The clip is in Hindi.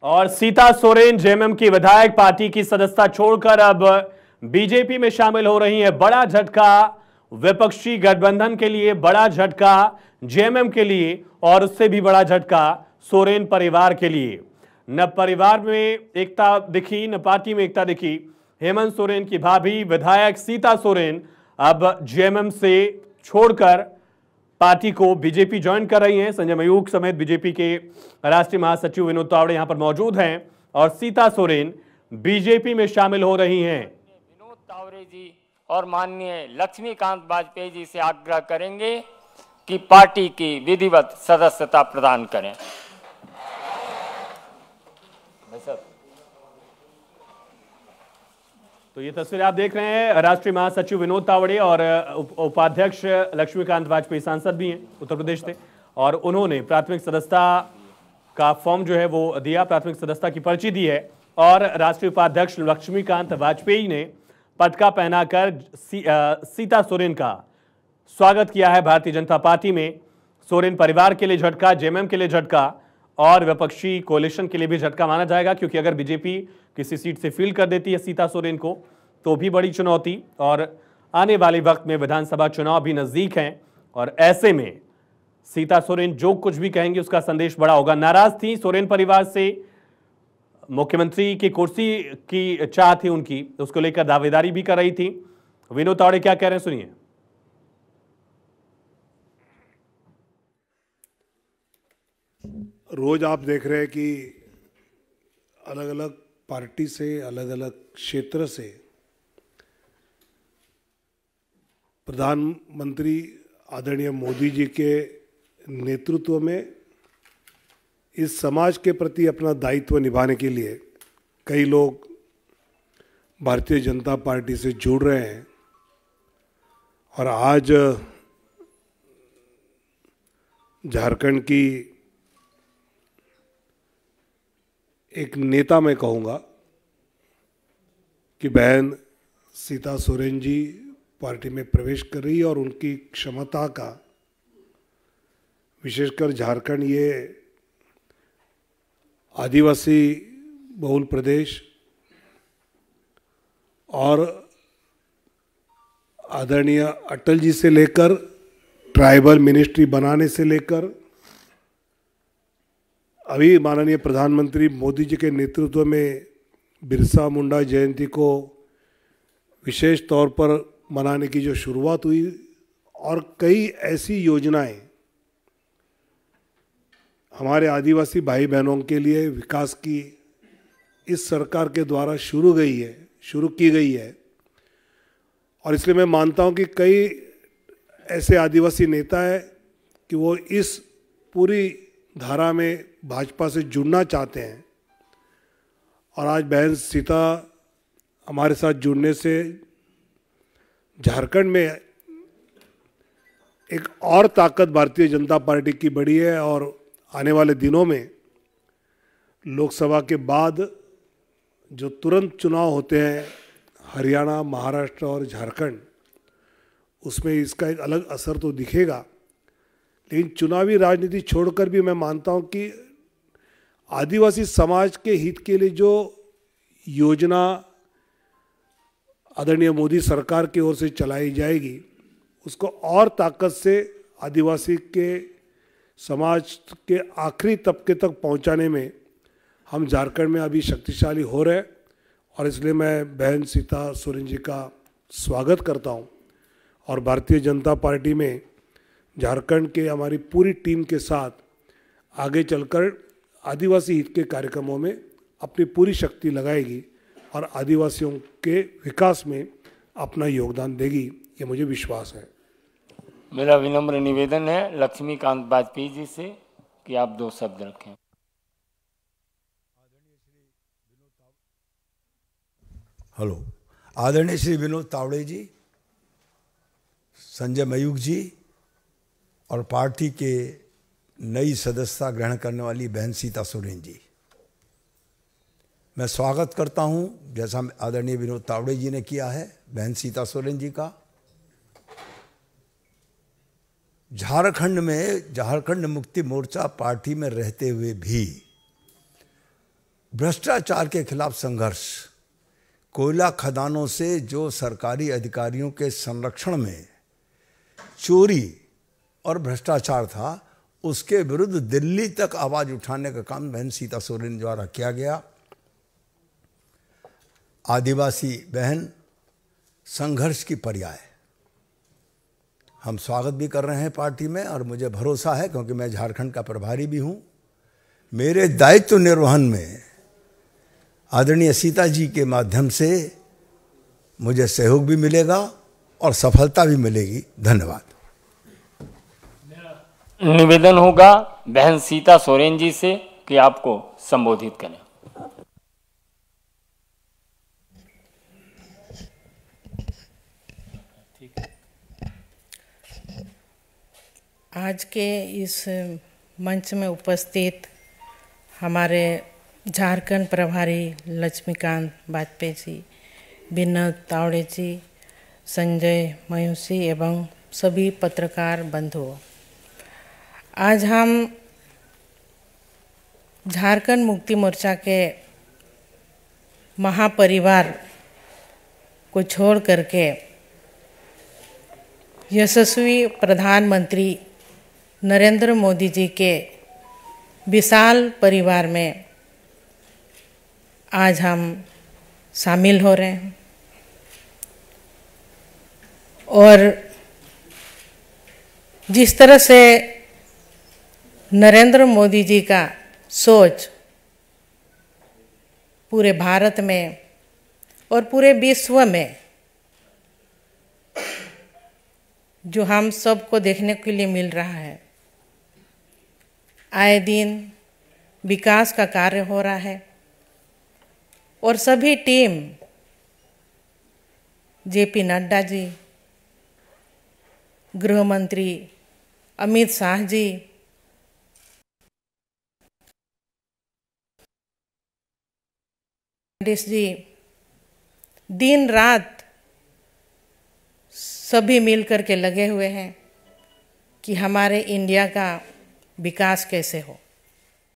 और सीता सोरेन जेएमएम की विधायक पार्टी की सदस्यता छोड़कर अब बीजेपी में शामिल हो रही है। बड़ा झटका विपक्षी गठबंधन के लिए, बड़ा झटका जेएमएम के लिए और उससे भी बड़ा झटका सोरेन परिवार के लिए। न परिवार में एकता दिखी, न पार्टी में एकता दिखी। हेमंत सोरेन की भाभी विधायक सीता सोरेन अब जेएमएम से छोड़कर पार्टी को बीजेपी ज्वाइन कर रही हैं। संजय मयूख समेत बीजेपी के राष्ट्रीय महासचिव विनोद तावड़े यहां पर मौजूद हैं और सीता सोरेन बीजेपी में शामिल हो रही हैं। विनोद तावड़े जी और माननीय लक्ष्मीकांत वाजपेयी जी से आग्रह करेंगे कि पार्टी की विधिवत सदस्यता प्रदान करें। तो ये तस्वीर आप देख रहे हैं, राष्ट्रीय महासचिव विनोद तावड़े और उपाध्यक्ष लक्ष्मीकांत वाजपेयी सांसद भी हैं उत्तर प्रदेश से, और उन्होंने प्राथमिक सदस्यता का फॉर्म जो है वो दिया, प्राथमिक सदस्यता की पर्ची दी है और राष्ट्रीय उपाध्यक्ष लक्ष्मीकांत वाजपेयी ने पटका पहनाकर सीता सोरेन का स्वागत किया है भारतीय जनता पार्टी में। सोरेन परिवार के लिए झटका, जेएमएम के लिए झटका और विपक्षी कोalition के लिए भी झटका माना जाएगा, क्योंकि अगर बीजेपी किसी सीट से फील्ड कर देती है सीता सोरेन को तो भी बड़ी चुनौती, और आने वाले वक्त में विधानसभा चुनाव भी नजदीक हैं और ऐसे में सीता सोरेन जो कुछ भी कहेंगे उसका संदेश बड़ा होगा। नाराज थी सोरेन परिवार से, मुख्यमंत्री की कुर्सी की चाह थी उनकी, उसको लेकर दावेदारी भी कर रही थी। विनोद तावड़े क्या कह रहे हैं सुनिए। रोज आप देख रहे हैं कि अलग अलग पार्टी से, अलग अलग क्षेत्र से प्रधानमंत्री आदरणीय मोदी जी के नेतृत्व में इस समाज के प्रति अपना दायित्व निभाने के लिए कई लोग भारतीय जनता पार्टी से जुड़ रहे हैं। और आज झारखंड की एक नेता मैं कहूँगा कि बहन सीता सोरेन जी पार्टी में प्रवेश कर रही है और उनकी क्षमता का, विशेषकर झारखंड ये आदिवासी बहुल प्रदेश और आदरणीय अटल जी से लेकर ट्राइबल मिनिस्ट्री बनाने से लेकर अभी माननीय प्रधानमंत्री मोदी जी के नेतृत्व में बिरसा मुंडा जयंती को विशेष तौर पर मनाने की जो शुरुआत हुई और कई ऐसी योजनाएं हमारे आदिवासी भाई बहनों के लिए विकास की इस सरकार के द्वारा शुरू की गई है। और इसलिए मैं मानता हूं कि कई ऐसे आदिवासी नेता हैं कि वो इस पूरी धारा में भाजपा से जुड़ना चाहते हैं। और आज बहन सीता हमारे साथ जुड़ने से झारखंड में एक और ताकत भारतीय जनता पार्टी की बढ़ी है। और आने वाले दिनों में लोकसभा के बाद जो तुरंत चुनाव होते हैं हरियाणा, महाराष्ट्र और झारखंड, उसमें इसका एक अलग असर तो दिखेगा। लेकिन चुनावी राजनीति छोड़कर भी मैं मानता हूं कि आदिवासी समाज के हित के लिए जो योजना आदरणीय मोदी सरकार की ओर से चलाई जाएगी, उसको और ताकत से आदिवासी के समाज के आखिरी तबके तक पहुंचाने में हम झारखंड में अभी शक्तिशाली हो रहे हैं। और इसलिए मैं बहन सीता सोरेन जी का स्वागत करता हूं और भारतीय जनता पार्टी में झारखंड के हमारी पूरी टीम के साथ आगे चलकर आदिवासी हित के कार्यक्रमों में अपनी पूरी शक्ति लगाएगी और आदिवासियों के विकास में अपना योगदान देगी, ये मुझे विश्वास है। मेरा विनम्र निवेदन है लक्ष्मीकांत वाजपेयी जी से कि आप 2 शब्द रखें। हेलो, आदरणीय श्री विनोद तावड़े जी, संजय मयूख जी और पार्टी के नई सदस्यता ग्रहण करने वाली बहन सीता सोरेन जी, मैं स्वागत करता हूं जैसा आदरणीय विनोद तावड़े जी ने किया है बहन सीता सोरेन जी का। झारखंड में झारखंड मुक्ति मोर्चा पार्टी में रहते हुए भी भ्रष्टाचार के खिलाफ संघर्ष, कोयला खदानों से जो सरकारी अधिकारियों के संरक्षण में चोरी और भ्रष्टाचार था, उसके विरुद्ध दिल्ली तक आवाज उठाने का काम बहन सीता सोरेन द्वारा किया गया। आदिवासी बहन संघर्ष की पर्याय, हम स्वागत भी कर रहे हैं पार्टी में, और मुझे भरोसा है, क्योंकि मैं झारखंड का प्रभारी भी हूं, मेरे दायित्व निर्वहन में आदरणीय सीता जी के माध्यम से मुझे सहयोग भी मिलेगा और सफलता भी मिलेगी। धन्यवाद। निवेदन होगा बहन सीता सोरेन जी से कि आपको संबोधित करें। आज के इस मंच में उपस्थित हमारे झारखंड प्रभारी लक्ष्मीकांत वाजपेयी जी, विनोद तावड़े जी, संजय मयूसी एवं सभी पत्रकार बंधुओं, आज हम झारखंड मुक्ति मोर्चा के महापरिवार को छोड़ करके यशस्वी प्रधानमंत्री नरेंद्र मोदी जी के विशाल परिवार में आज हम शामिल हो रहे हैं। और जिस तरह से नरेंद्र मोदी जी का सोच पूरे भारत में और पूरे विश्व में जो हम सबको देखने के लिए मिल रहा है, आए दिन विकास का कार्य हो रहा है, और सभी टीम जेपी नड्डा जी, गृह मंत्री अमित शाह जी, जी, दिन रात सभी मिलकर के लगे हुए हैं कि हमारे इंडिया का विकास कैसे हो।